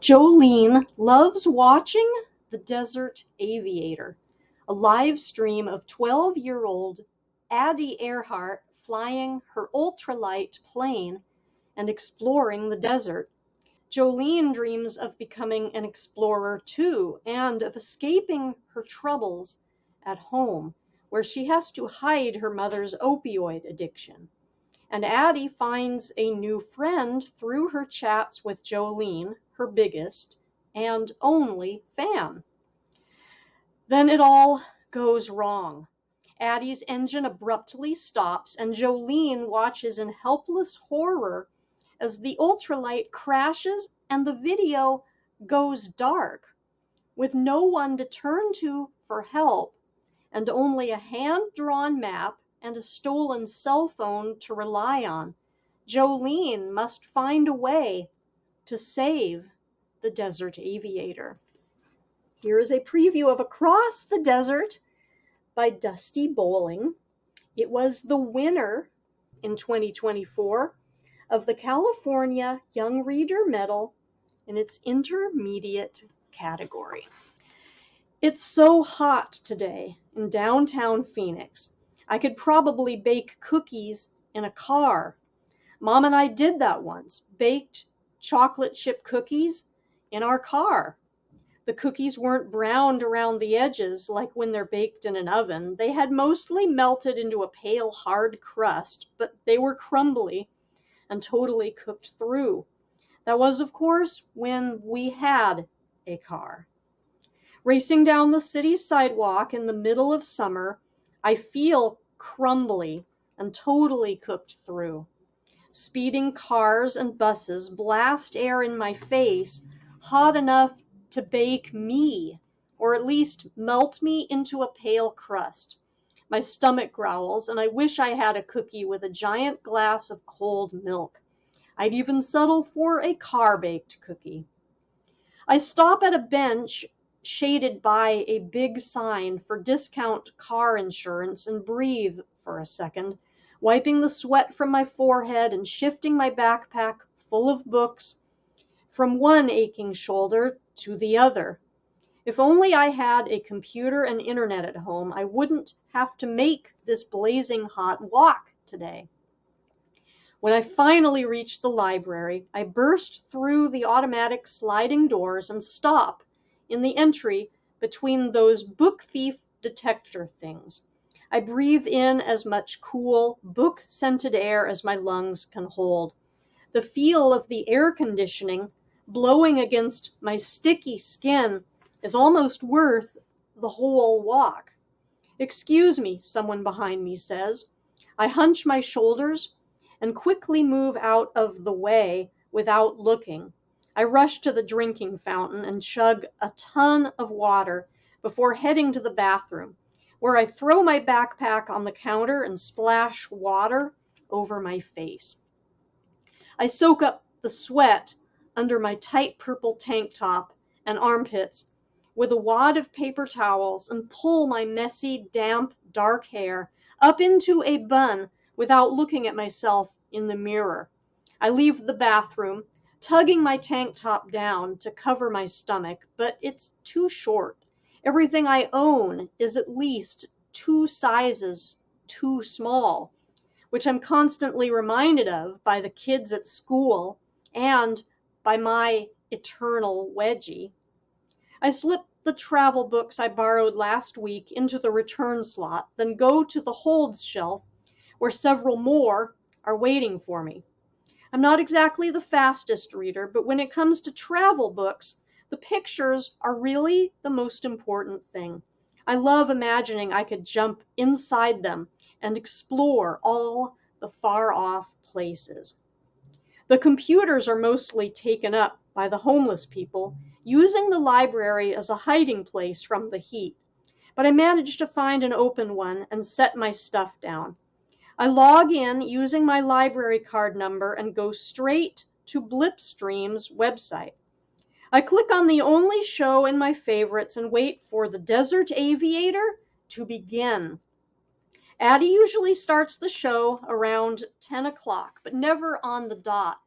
Jolene loves watching the Desert Aviator, a live stream of 12-year-old Addie Earhart flying her ultralight plane and exploring the desert. Jolene dreams of becoming an explorer too, and of escaping her troubles at home, where she has to hide her mother's opioid addiction. And Addie finds a new friend through her chats with Jolene, her biggest and only fan. Then it all goes wrong. Addie's engine abruptly stops, and Jolene watches in helpless horror as the ultralight crashes and the video goes dark, with no one to turn to for help, and only a hand-drawn map and a stolen cell phone to rely on. Jolene must find a way to save the Desert Aviator. Here is a preview of Across the Desert by Dusti. It was the winner in 2024 of the California Young Reader Medal in its intermediate category. It's so hot today in downtown Phoenix. I could probably bake cookies in a car. Mom and I did that once, baked chocolate chip cookies in our car. The cookies weren't browned around the edges like when they're baked in an oven. They had mostly melted into a pale, hard crust, but they were crumbly and totally cooked through. That was, of course, when we had a car. Racing down the city sidewalk in the middle of summer, I feel crumbly and totally cooked through. Speeding cars and buses blast air in my face, hot enough to bake me, or at least melt me into a pale crust. My stomach growls, and I wish I had a cookie with a giant glass of cold milk. I'd even settle for a car-baked cookie. I stop at a bench shaded by a big sign for discount car insurance and breathe for a second, wiping the sweat from my forehead and shifting my backpack full of books from one aching shoulder to the other. If only I had a computer and internet at home, I wouldn't have to make this blazing hot walk today. When I finally reach the library, I burst through the automatic sliding doors and stop in the entry between those book thief detector things. I breathe in as much cool, book-scented air as my lungs can hold. The feel of the air conditioning blowing against my sticky skin is almost worth the whole walk. "Excuse me," someone behind me says. I hunch my shoulders and quickly move out of the way without looking. I rush to the drinking fountain and chug a ton of water before heading to the bathroom, where I throw my backpack on the counter and splash water over my face. I soak up the sweat under my tight purple tank top and armpits with a wad of paper towels and pull my messy, damp, dark hair up into a bun without looking at myself in the mirror. I leave the bathroom, tugging my tank top down to cover my stomach, but it's too short. Everything I own is at least 2 sizes too small, which I'm constantly reminded of by the kids at school and by my eternal wedgie. I slip the travel books I borrowed last week into the return slot, then go to the holds shelf where several more are waiting for me. I'm not exactly the fastest reader, but when it comes to travel books, the pictures are really the most important thing. I love imagining I could jump inside them and explore all the far-off places. The computers are mostly taken up by the homeless people, using the library as a hiding place from the heat, but I managed to find an open one and set my stuff down. I log in using my library card number and go straight to Blipstream's website. I click on the only show in my favorites and wait for the Desert Aviator to begin. Addie usually starts the show around 10 o'clock, but never on the dot.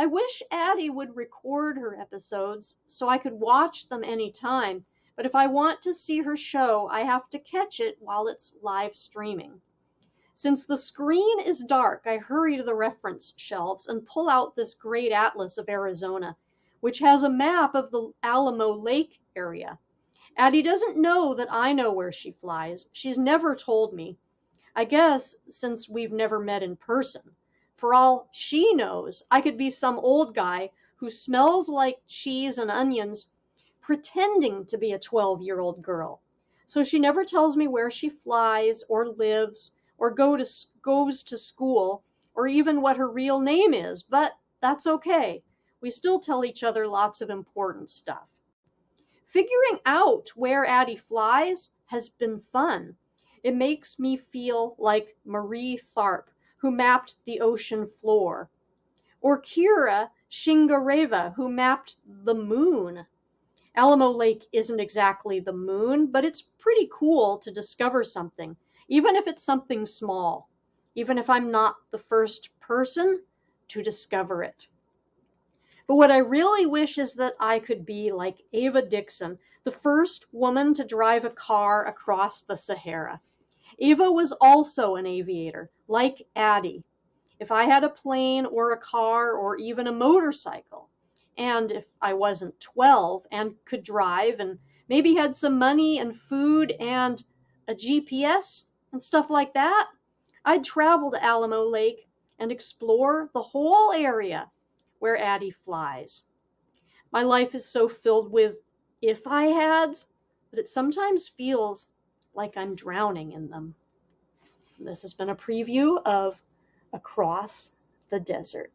I wish Addie would record her episodes so I could watch them anytime, but if I want to see her show, I have to catch it while it's live streaming. Since the screen is dark, I hurry to the reference shelves and pull out this great atlas of Arizona, which has a map of the Alamo Lake area. Addie doesn't know that I know where she flies. She's never told me. I guess since we've never met in person. For all she knows, I could be some old guy who smells like cheese and onions pretending to be a 12-year-old girl. So she never tells me where she flies or lives or goes to school or even what her real name is, but that's okay. We still tell each other lots of important stuff. Figuring out where Addie flies has been fun. It makes me feel like Marie Tharp, who mapped the ocean floor, or Kira Shingareva, who mapped the moon. Alamo Lake isn't exactly the moon, but it's pretty cool to discover something, even if it's something small, even if I'm not the first person to discover it. But what I really wish is that I could be like Ava Dixon, the first woman to drive a car across the Sahara. Ava was also an aviator, like Addie. If I had a plane or a car or even a motorcycle, and if I wasn't 12 and could drive and maybe had some money and food and a GPS and stuff like that, I'd travel to Alamo Lake and explore the whole area where Addie flies. My life is so filled with if I hads that it sometimes feels like I'm drowning in them. This has been a preview of Across the Desert.